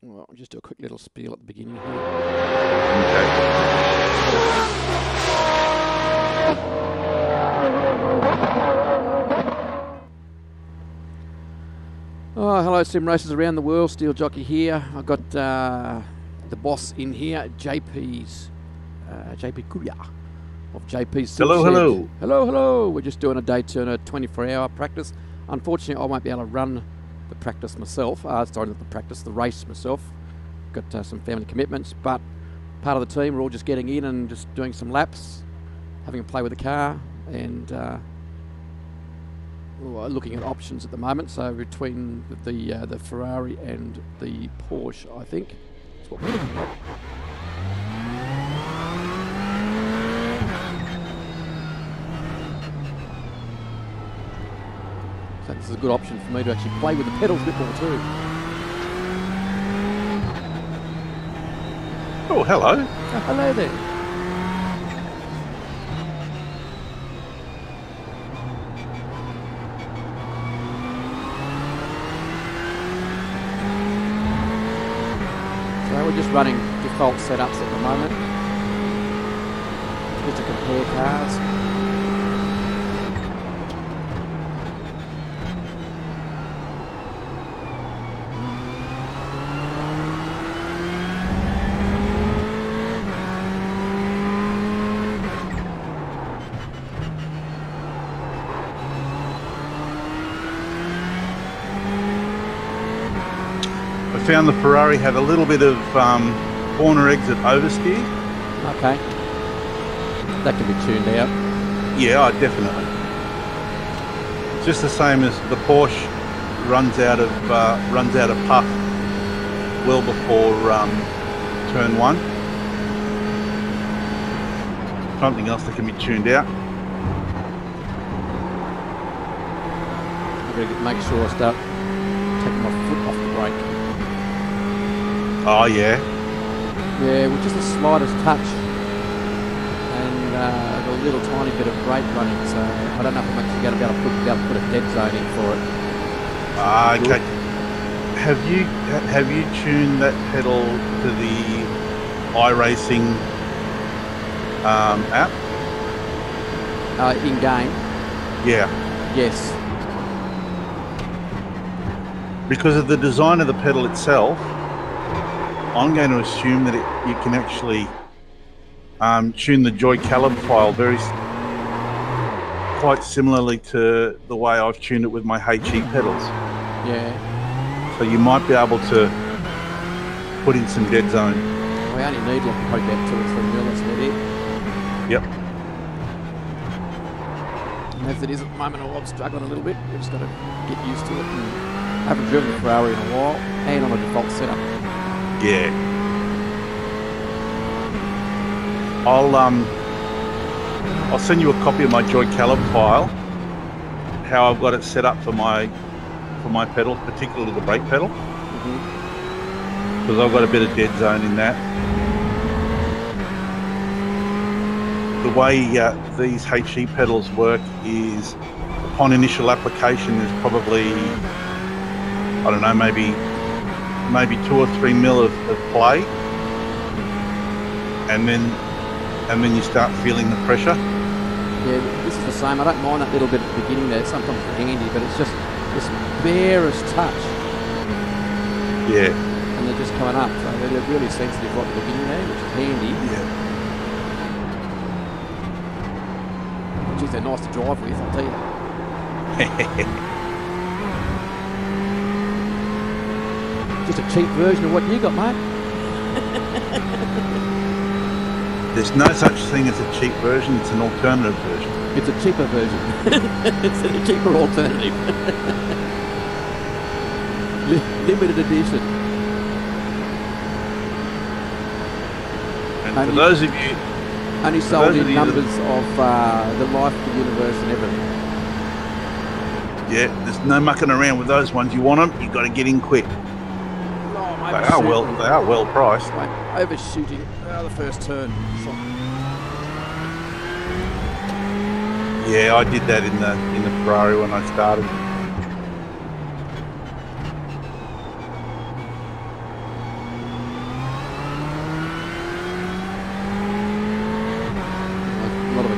Well, I'll just do a quick little spiel at the beginning here. Okay. Oh, hello, sim racers around the world. Steel Jockey here. I've got the boss in here, JP Kuya of JP's Silk Hello, Shed. hello. Hello, hello. We're just doing a Datytona 24-hour practice. Unfortunately, I won't be able to run the practice myself. Sorry, not the practice, the race myself. Got some family commitments, but part of the team, we're all just getting in and just doing some laps, having a play with the car, and looking at options at the moment. So between the Ferrari and the Porsche, I think that's what we're looking at. So this is a good option for me to actually play with the pedals a bit more too. Oh, hello. Oh, hello there. So we're just running default setups at the moment, just to compare cars. I found the Ferrari had a little bit of corner exit oversteer. Okay, that can be tuned out. Yeah, definitely. It's just the same as the Porsche runs out of puff well before turn 1. Something else that can be tuned out. I'm going to make sure I start taking my foot off the brake. Oh yeah. Yeah, with just the slightest touch and a little tiny bit of brake running, so I don't know if I'm actually going to be able to put a dead zone in for it. Okay. Have you tuned that pedal to the iRacing app? In game? Yeah. Yes. Because of the design of the pedal itself, I'm going to assume that you can actually tune the joy caliber file quite similarly to the way I've tuned it with my HE pedals. Yeah. So you might be able to put in some dead zone. We only need like probably about 2 or 3 mil, that's about it. Yep. And as it is at the moment, I'm struggling a little bit. We've just got to get used to it. And I haven't driven the Ferrari in a while, and on a default setup. Yeah. I'll send you a copy of my joy caliber file, how I've got it set up for my pedals, particularly the brake pedal. Because I've got a bit of dead zone in that. The way these HE pedals work is upon initial application there's probably, I don't know, maybe 2 or 3 mil of play, and then you start feeling the pressure. Yeah, this is the same. I don't mind that little bit at the beginning there. It's sometimes handy, but it's just this barest touch. Yeah. And they're just coming up, so they're really sensitive right at the beginning there, which is handy. Yeah. Geez, they're nice to drive with, I'll tell you. Just a cheap version of what you got, mate. There's no such thing as a cheap version, it's an alternative version. It's a cheaper version. It's a cheaper alternative. Limited edition. And for those of you... Only sold in numbers of the life of the universe and everything. Yeah, there's no mucking around with those ones. You want them, you've got to get in quick. They are well priced. Mate, overshooting the first turn. Yeah, I did that in the Ferrari when I started.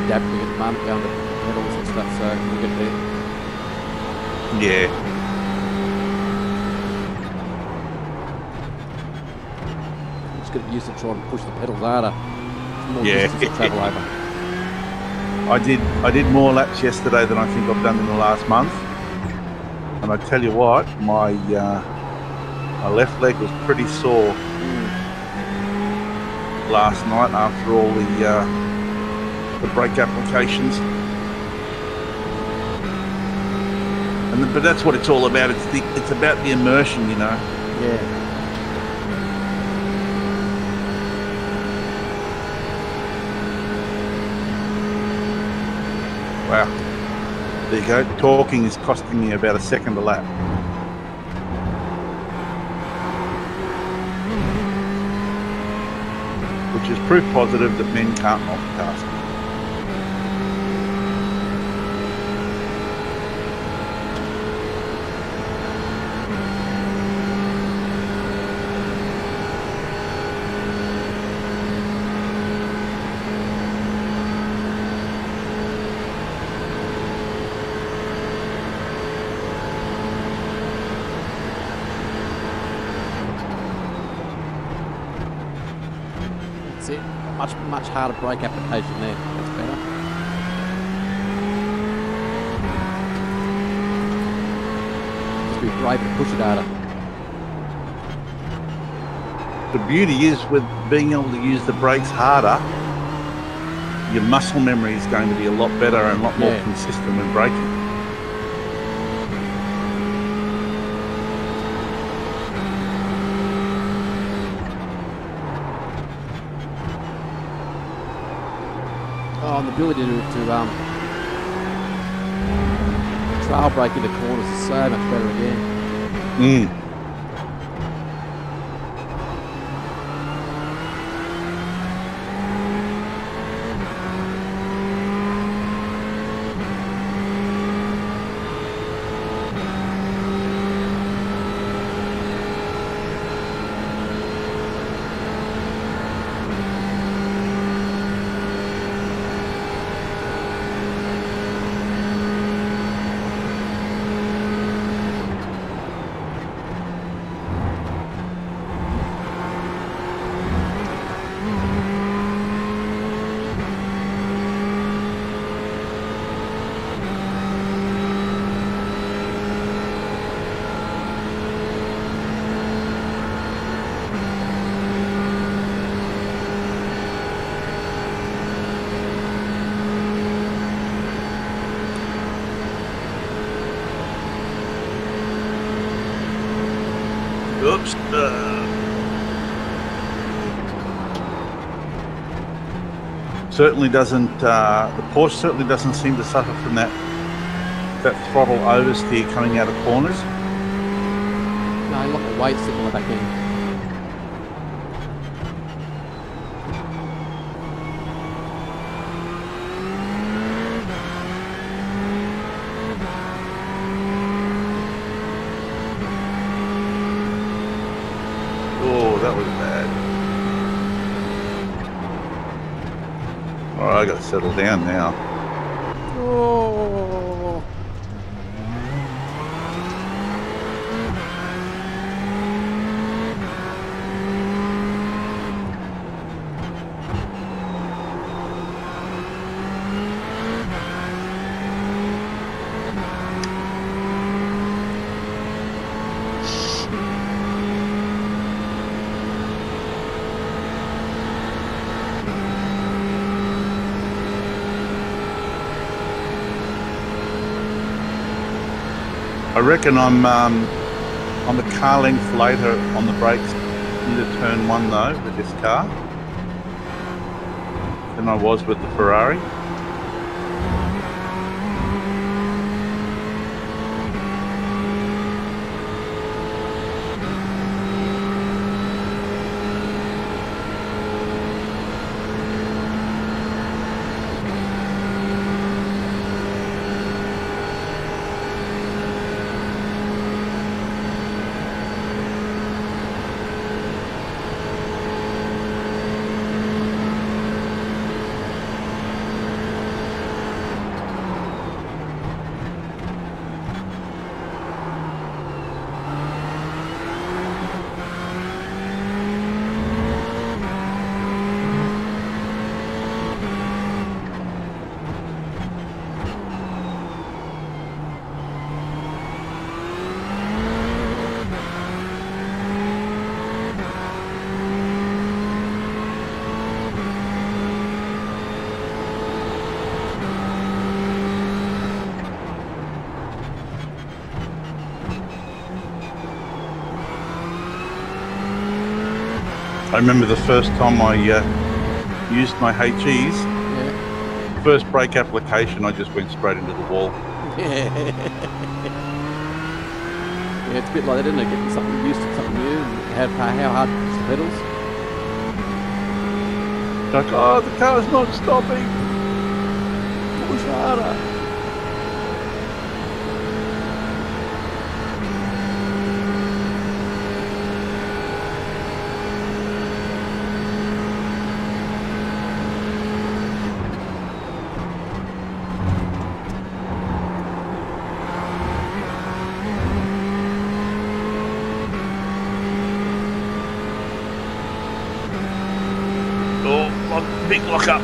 adapting at the moment down to pedals and stuff, so we'll get there. Yeah. Just get used to trying to push the pedals harder. It's more Yeah. distance to travel over. I did more laps yesterday than I think I've done in the last month. And I tell you what, my left leg was pretty sore last night after all the brake applications. But that's what it's all about. It's about the immersion, you know. Yeah. Wow. There you go. Talking is costing me about a second a lap. Which is proof positive that men can't multitask. That's it. Much harder brake application there. That's better. Just be brave to push it harder. The beauty is with being able to use the brakes harder, your muscle memory is going to be a lot better and a lot more consistent when braking. Oh, and the ability to trail brake into corners is so much better again. Oops. Certainly doesn't. The Porsche certainly doesn't seem to suffer from that throttle oversteer coming out of corners. No, a lot of weight sitting on the back end. Oh, that was bad. All right, I got to settle down now. Oh. I reckon I'm a car length later on the brakes into turn one though with this car than I was with the Ferrari. I remember the first time I used my HEs. Yeah. First brake application, I just went straight into the wall. Yeah, it's a bit like that, isn't it? Getting something used to something new and how hard to push the pedals. Like, oh, the car's not stopping. Push harder. Big lock up.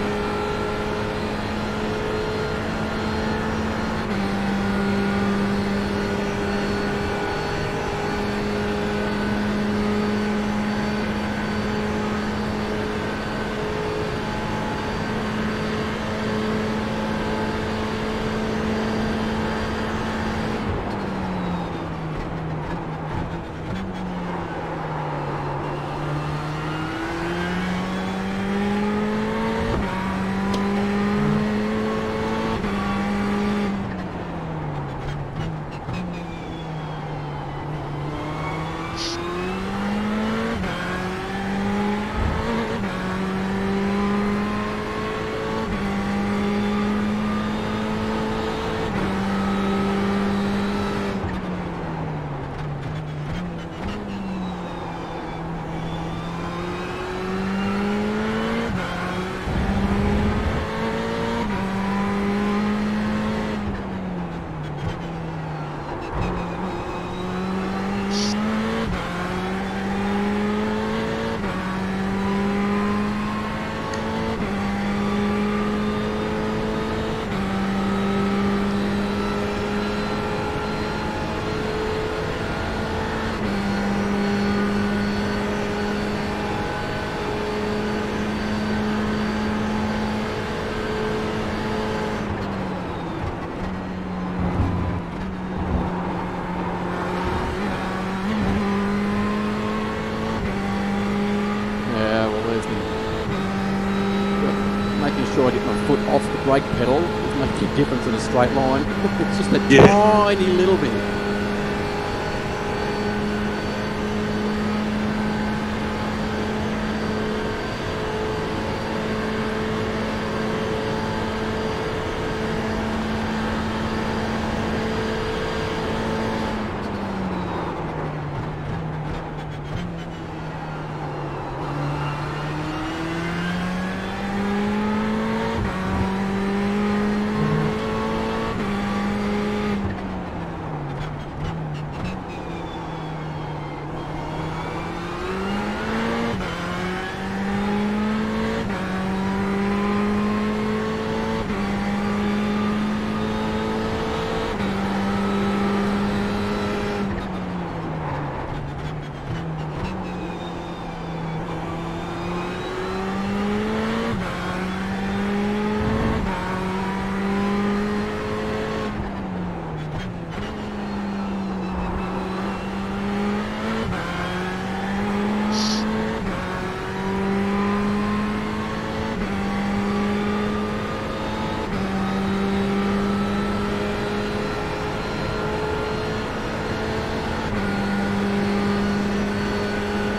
Sure I get my foot off the brake pedal doesn't make a difference in a straight line. It's just a tiny little bit.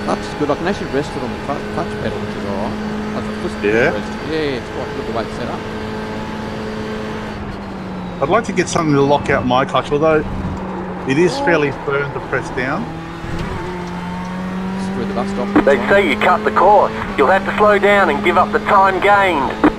That's good. I can actually rest it on the clutch pedal, which is alright. Yeah, it's quite good the way it's set up. I'd like to get something to lock out my clutch, although it is fairly firm to press down. Screw the bus stop. They say you cut the course. You'll have to slow down and give up the time gained.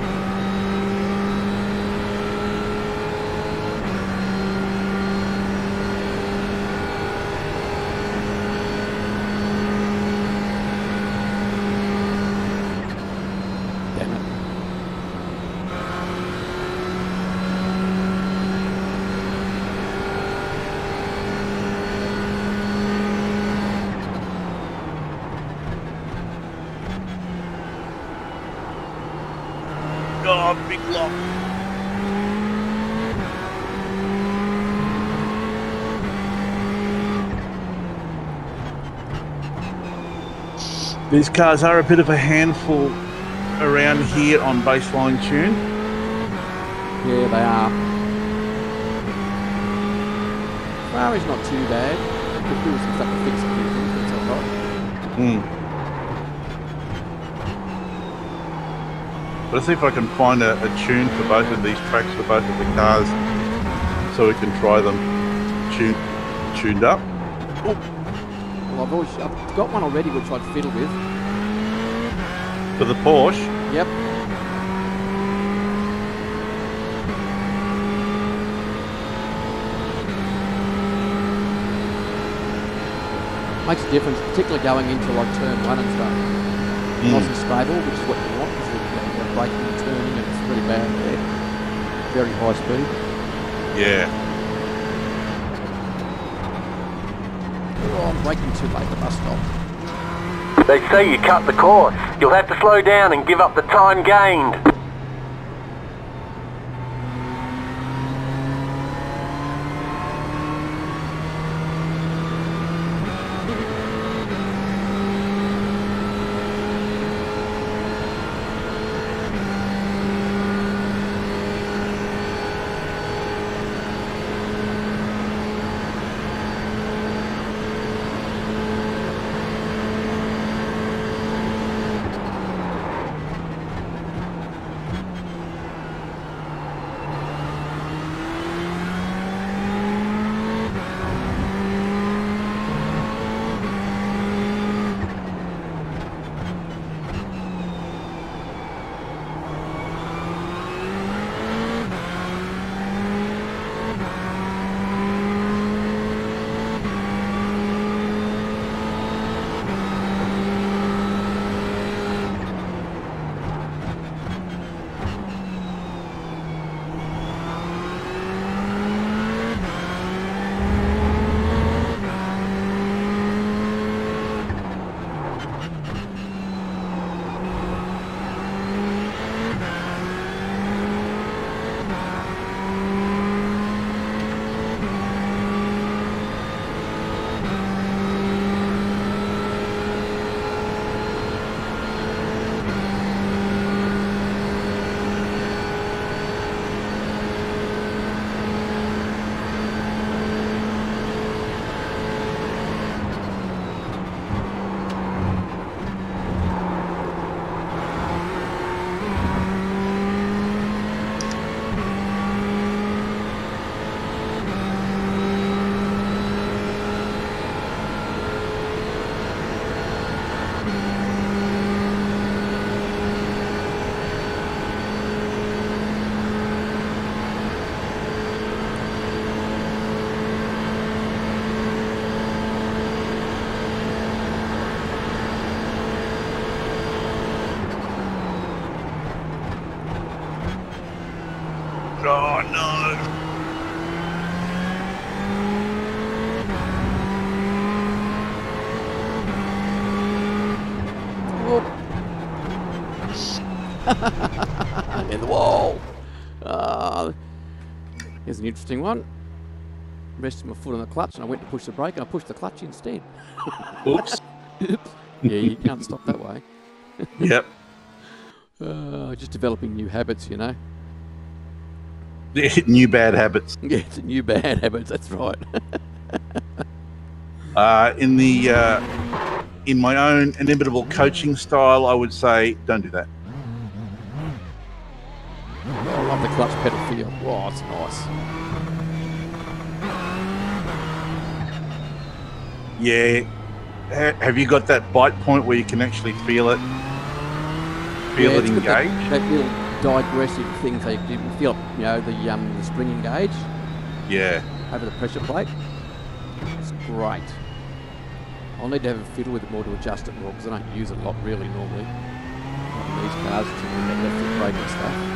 Oh, big lock. These cars are a bit of a handful around here on baseline tune. Yeah, they are. Ferrari's not too bad. Could do some stuff to fix a few things, but it's all right. Let's see if I can find a tune for both of these tracks for both of the cars, so we can try them tuned up. Well, I've got one already which I'd fiddle with. For the Porsche? Yep. Makes a difference, particularly going into like turn 1 and stuff. Nice and stable, which is what you want, because you're braking and turning and it's really bad there. Very high speed. Yeah. Oh, I'm braking too late at the bus stop. They say you cut the course. You'll have to slow down and give up the time gained. Oh no! In the wall. Here's an interesting one. Rested my foot on the clutch and I went to push the brake and I pushed the clutch instead. Oops. Oops. Yeah, you can't stop that way. Yep. Just developing new habits, you know. New bad habits. Yeah, it's new bad habits, that's right. In my own inimitable coaching style, I would say, don't do that. I love the clutch pedal feel. Oh, it's nice. Yeah. Have you got that bite point where you can actually feel it? Feel it engage? That little digressive thing, so you can feel, you know, the spring engage. Yeah. Over the pressure plate. It's great. I'll need to have a fiddle with it more to adjust it more because I don't use it a lot really normally. Not in these cars, to that left foot brake and stuff.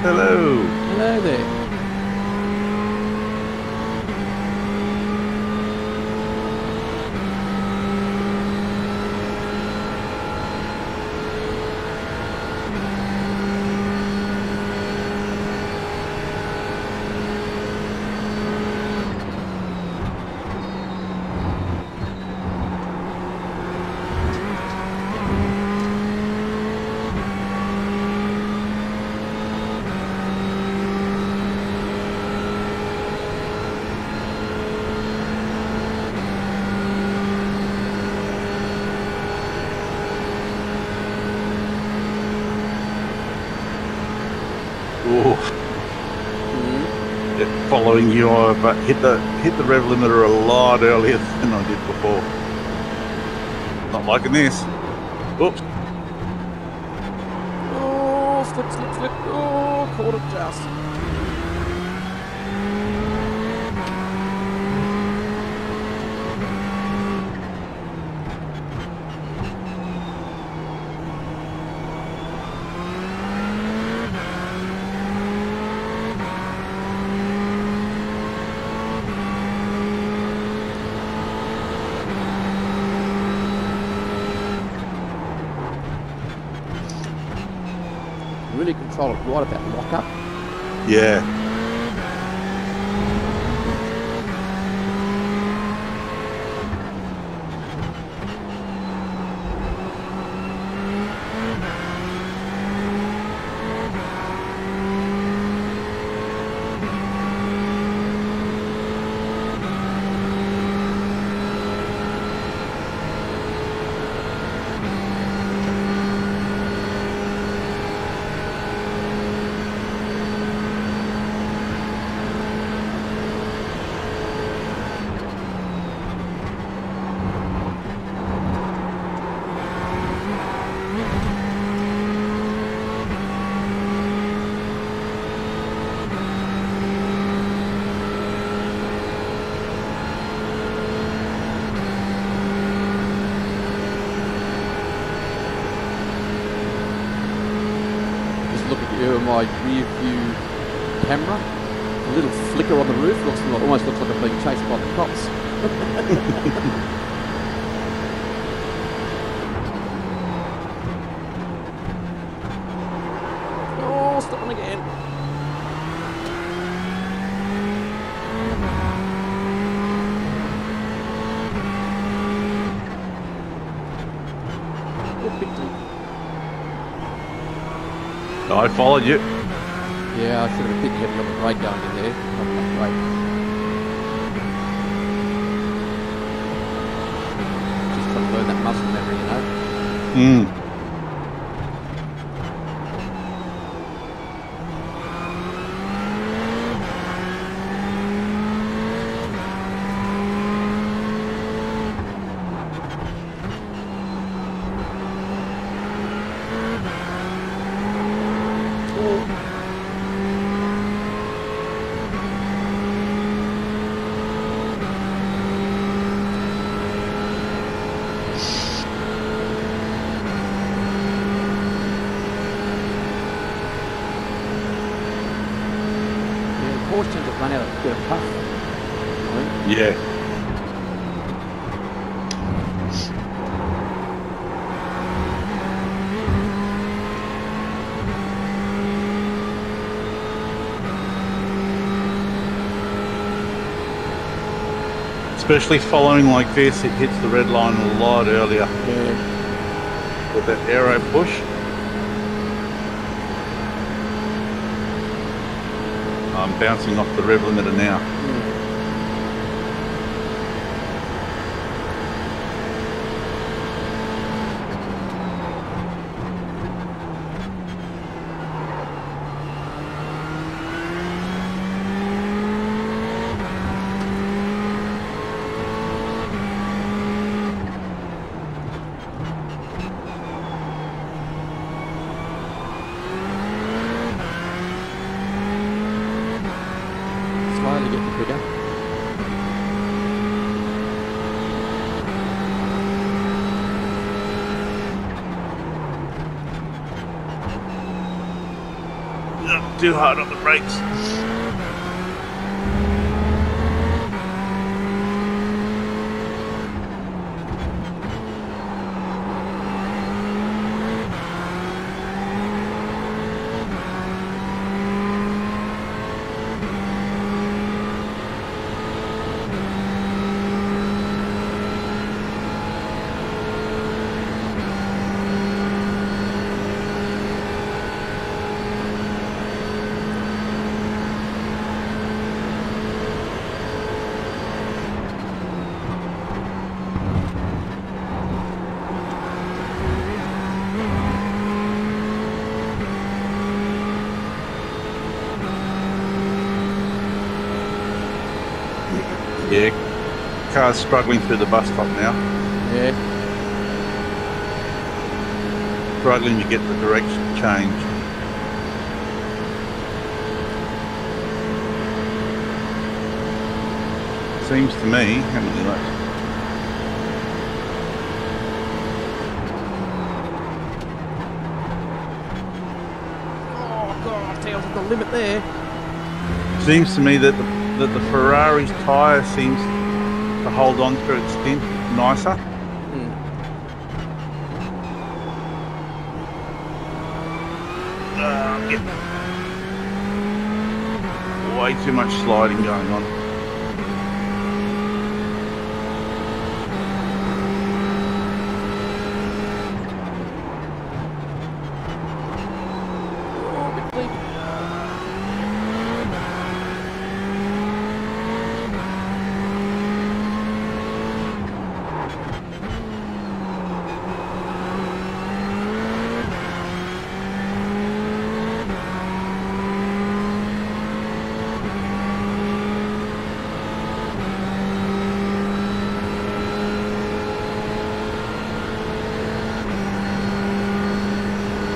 Hello. Hello there. Following you, but hit the rev limiter a lot earlier than I did before. Not liking this. Oops. Oh, slip, slip, slip. Oh, caught it just. Really control it right about lock up. Yeah. My rear view camera, a little flicker on the roof, almost looks like I'm being chased by the cops. Oh, stopping again. Oh, big deep. I followed you. Yeah, I should have been a bit heavy on the brake going in there. Not enough brake. Just trying to learn that muscle memory, you know. Tends to run out of bit of puff. Yeah. Especially following like this, it hits the red line a lot earlier. Yeah. With that aero push. I'm bouncing off the rev limiter now. Slowly getting bigger. Not too hard on the brakes. Yeah, car's struggling through the bus stop now. Yeah. Struggling to get the direction changed. Seems to me, how many laps? Oh God, tails at the limit there. Seems to me that the Ferrari's tyre seems to hold on through its stint nicer. Way too much sliding going on.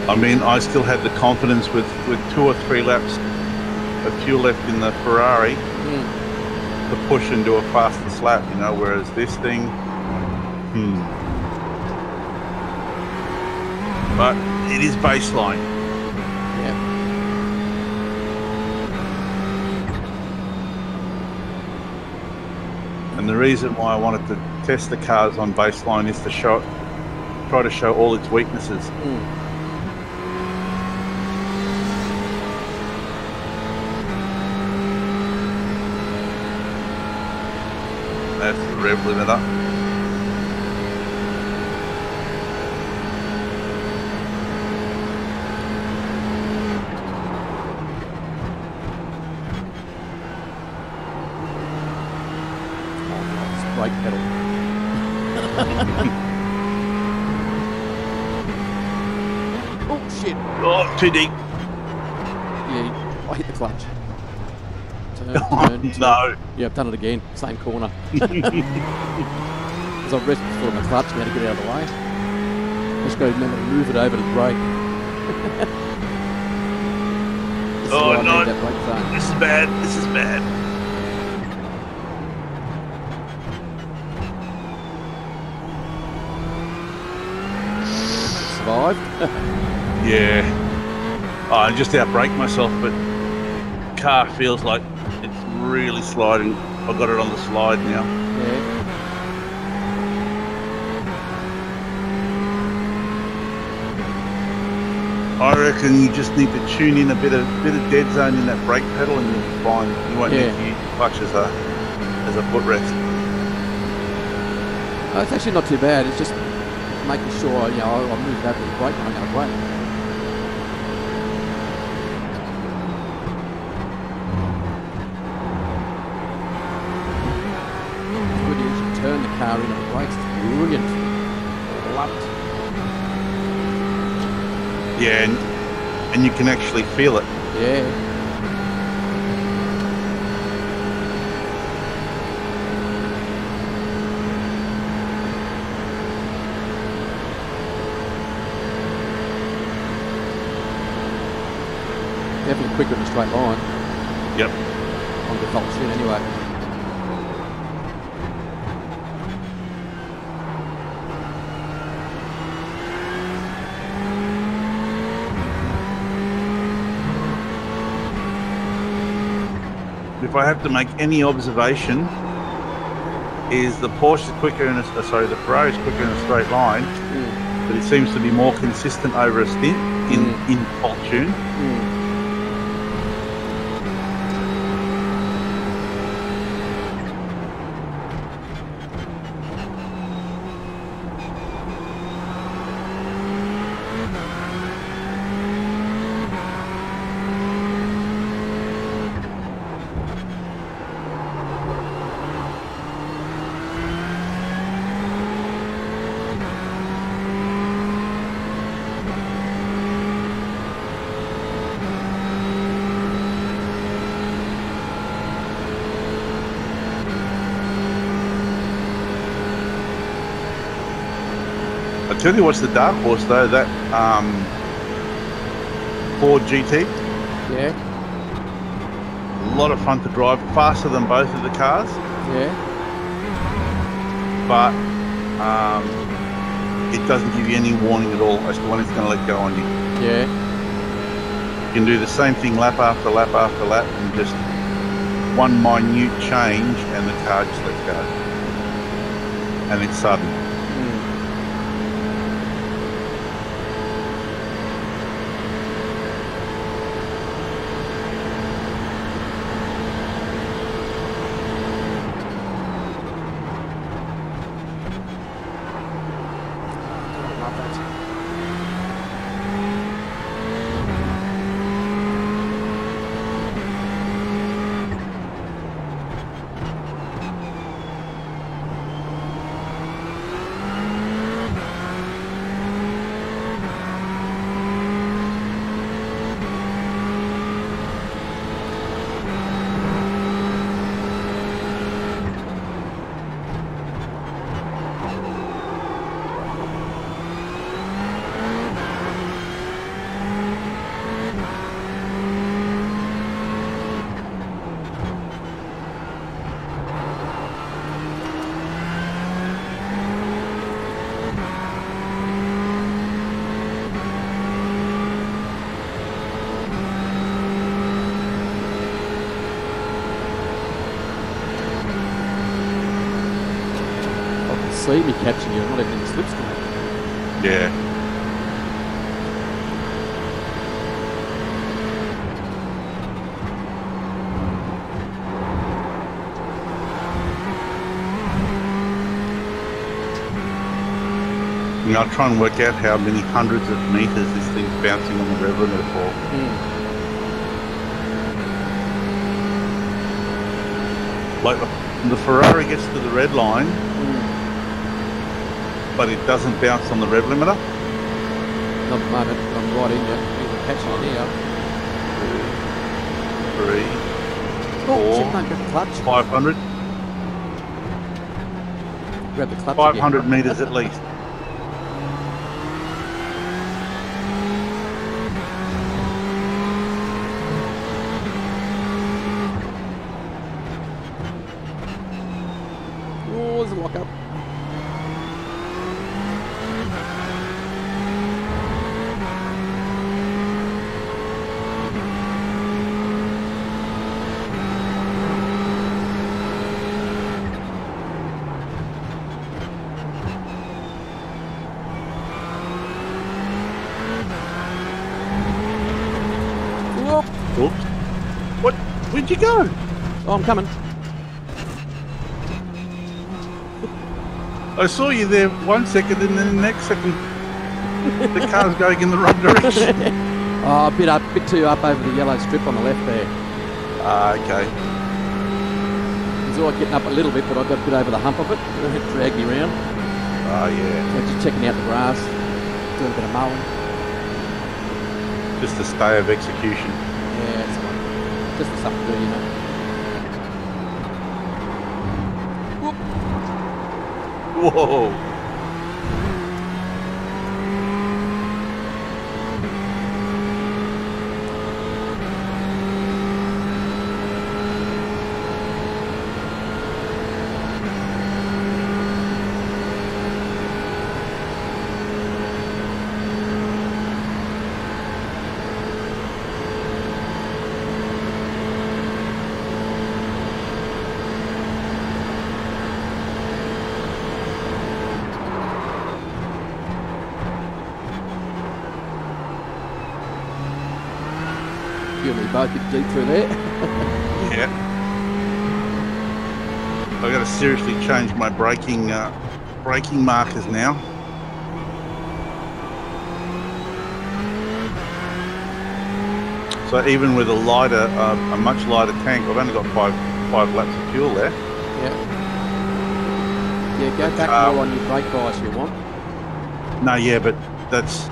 I mean, I still had the confidence with 2 or 3 laps of fuel left in the Ferrari to push and do a faster lap, you know, whereas this thing, But it is baseline. Yeah. And the reason why I wanted to test the cars on baseline is to try to show all its weaknesses. That's the rev limiter. Brake pedal. Oh shit! Oh, too deep. Yeah, I hit the clutch. Turn, No. Yeah, I've done it again. Same corner. Because I rested before my clutch and had to get out of the way. Just go remember to move it over to the brake. This is Oh why I no! need that brake zone. This is bad. This is bad. Survived. Yeah. Oh, I just outbraked myself, but the car feels like it's really sliding. I've got it on the slide now. Yeah. I reckon you just need to tune in a bit of dead zone in that brake pedal, and you'll be fine. You won't need to use the clutch as a footrest. Oh, it's actually not too bad. It's just making sure, you know, I move over the brake when I go brake. Good as you turn the car into the brakes. It's brilliant. Love it. Yeah, and you can actually feel it. Yeah. Definitely quicker in a straight line. Yep. On default shit anyway. if I have to make any observation, is the Porsche quicker in a, sorry, the Ferrari is quicker in a straight line, but it seems to be more consistent over a stint in fault tune. I tell you what's the dark horse though, that Ford GT. Yeah. A lot of fun to drive, faster than both of the cars. Yeah. But it doesn't give you any warning at all as to when it's going to let go on you. Yeah. You can do the same thing lap after lap after lap, and just one minute change and the car just lets go. And it's sudden. See me catching you, not even in the slipstream. Yeah. You know, I'll try and work out how many hundreds of meters this thing's bouncing on the rev limiter for. Like the Ferrari gets to the red line, but it doesn't bounce on the rev limiter. Not at the moment, I'm right in you. You're catching it now. 2, 3, 4, shit, no, grab the clutch. 500. Grab the clutch 500 again. meters at least. Oh, there's a lock up. Oops. What? Where'd you go? Oh, I'm coming. I saw you there 1 second, and then the next second the car's going in the wrong direction. Oh, a bit too up over the yellow strip on the left there. Okay. It's all right getting up a little bit, but I got a bit over the hump of it. It dragged me around. Oh, yeah. So just checking out the grass, doing a bit of mowing. Just a stay of execution. Yeah, it's fine. Just for something to do, you know. Whoa. You and me both get deep through there. Yeah. I've got to seriously change my braking markers now. So even with a much lighter tank, I've only got five laps of fuel there. Yeah. Yeah, go back more on your brake bias you want. No, yeah, but that's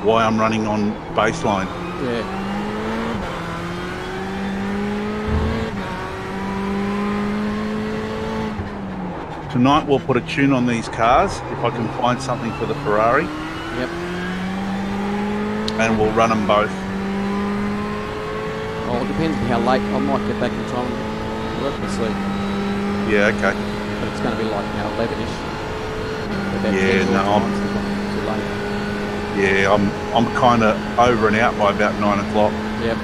why I'm running on baseline. Yeah. Tonight we'll put a tune on these cars if I can find something for the Ferrari. Yep. And we'll run them both. Oh, it depends on how late. I might get back in time and work, we'll see. Yeah, okay. But it's going to be like 11-ish. Yeah, no, too late. Yeah, I'm kind of over and out by about 9 o'clock. Yep.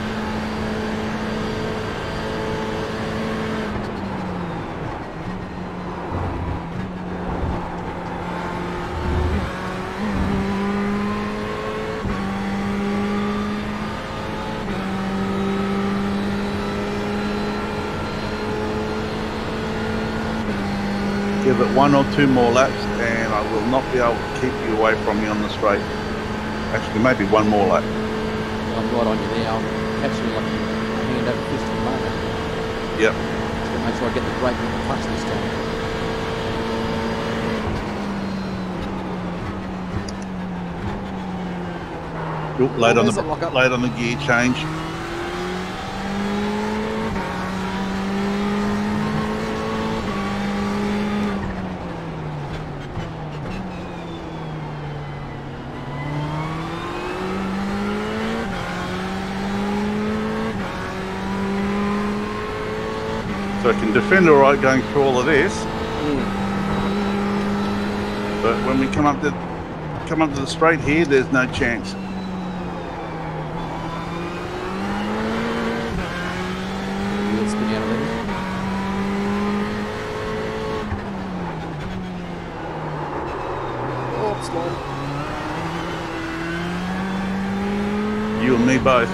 Give it 1 or 2 more laps and I will not be able to keep you away from me on the straight. Actually, maybe 1 more lap. Well, I'm right on you there. I'm catching you like a hand over fist at the moment. Yep. Just to make sure I get the brake and the clutch this time. Oop, late on the gear change. So I can defend all right going through all of this, but when we come up to the straight here, there's no chance. Wheels spin out already. Oh, slow. You and me both.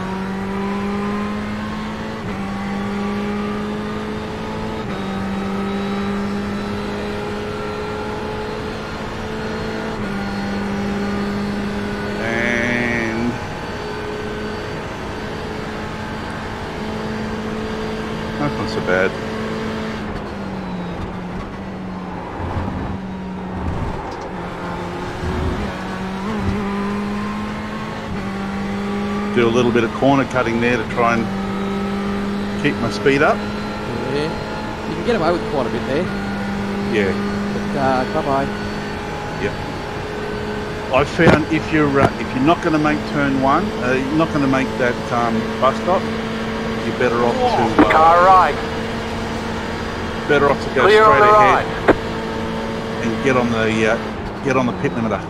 That's not so bad. Do a little bit of corner cutting there to try and keep my speed up. Yeah, you can get away with quite a bit there. Yeah. But bye-bye. Yep. I found if you're not going to make turn 1, you're not going to make that bus stop, you're better off to Car right. Better off to go Clear straight on the ahead right. and get on the pit limiter.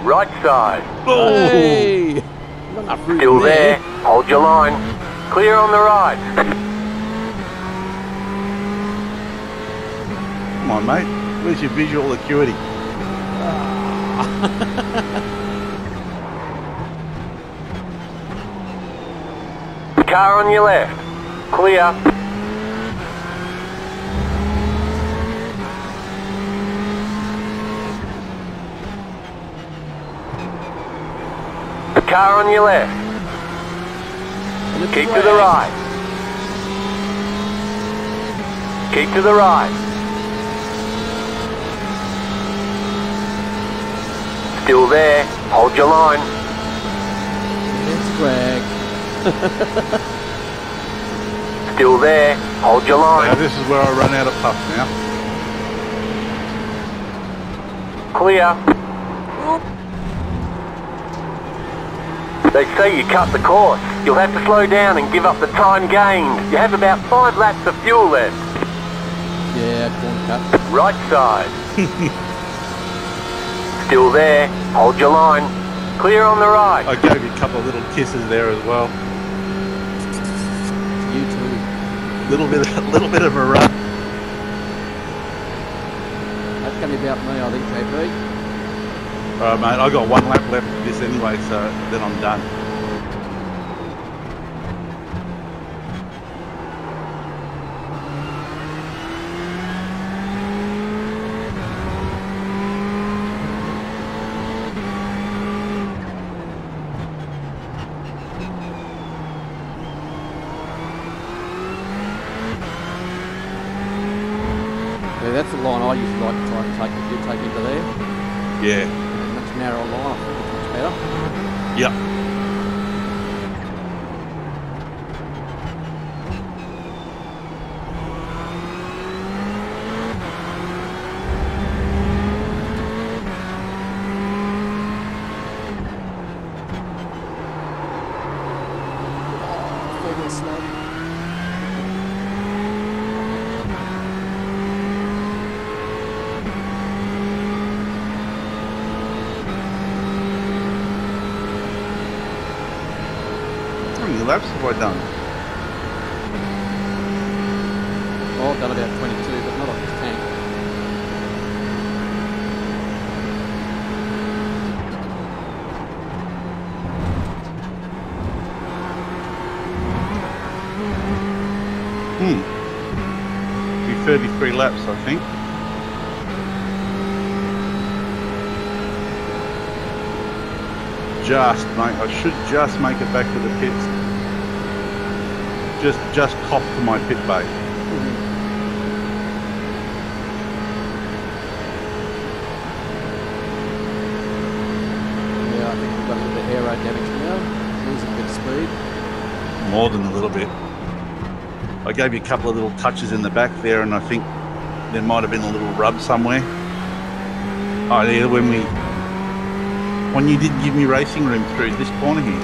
Right side. Oh, Hey! Not enough room Still there. Hold your line. Clear on the right. come on, mate. Where's your visual acuity? Car on your left. Clear. Car on your left. Keep to the right. Keep to the right. Still there. Hold your line. It's drag. Still there. Hold your Now line. this is where I run out of puff now. Clear. They say you cut the course. You'll have to slow down and give up the time gained. You have about 5 laps of fuel left. Yeah, corner cut. Right side. Still there. Hold your line. Clear on the right. I gave you a couple of little kisses there as well. You too. Little bit of a run. That's going to be about me, I think, JP. All right, mate. I got 1 lap left of this anyway, so then I'm done. Yeah, that's the line I usually like to try and take. If you take into there, Yeah. much narrower line, I think it's much better. Yep. Fairly slow. How many laps have I done? Oh, I've done about 22, but not on this tank. Be 33 laps, I think. Just, mate. I should just make it back to the pits. Just cop to my pit bay. Yeah, I think we've got a little bit of aerodynamics now. Losing a bit of speed. More than a little bit. I gave you a couple of little touches in the back there, and I think there might have been a little rub somewhere. Oh, yeah, when you did give me racing room through this corner here.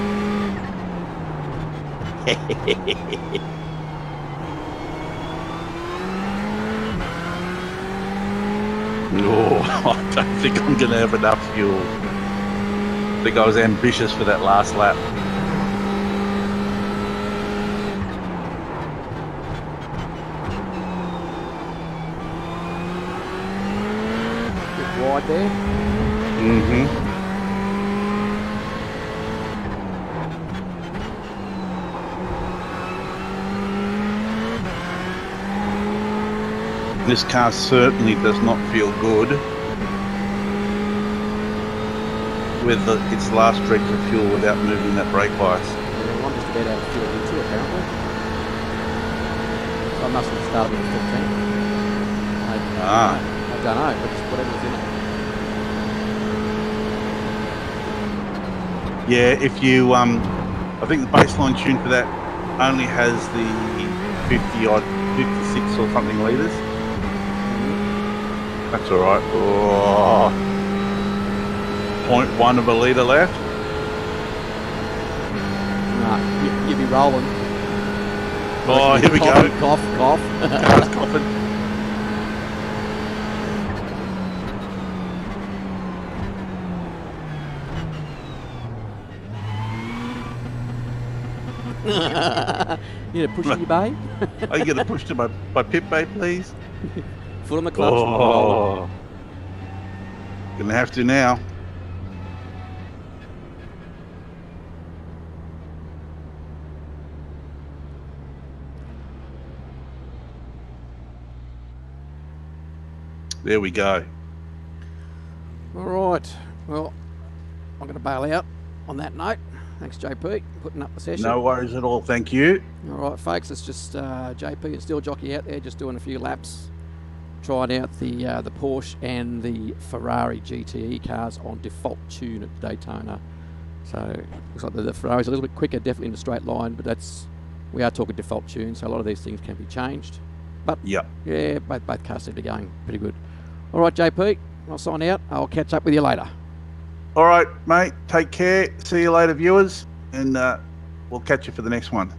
Oh, I don't think I'm going to have enough fuel. I think I was ambitious for that last lap. Bit wide there. Mm-hmm. This car certainly does not feel good with its last dreg of fuel without moving that brake bias. Yeah, I'm just about out of fuel here too, apparently. So I must have started with a full tank. I don't know, but just whatever's in it. Yeah, if you, I think the baseline tune for that only has the 50 odd, 56 or something litres. That's all right. Oh, 0.1 of a litre left. Nah, you'd be rolling. Oh, here we go. Cough. Car's coughing. You need to push in your bay? Are you going to push to my pit bay, please? Foot on the clutch. Oh, gonna have to now. There we go. All right. Well, I'm going to bail out on that note. Thanks, JP, putting up the session. No worries at all. Thank you. All right, folks. It's just JP and Steel Jockey out there, just doing a few laps, trying out the Porsche and the Ferrari GTE cars on default tune at Daytona. So looks like the Ferrari's a little bit quicker, definitely in the straight line, but we are talking default tune, so a lot of these things can be changed. But Yep. yeah, both cars seem to be going pretty good. All right, JP, I'll sign out. I'll catch up with you later. All right, mate. Take care. See you later, viewers, and we'll catch you for the next one.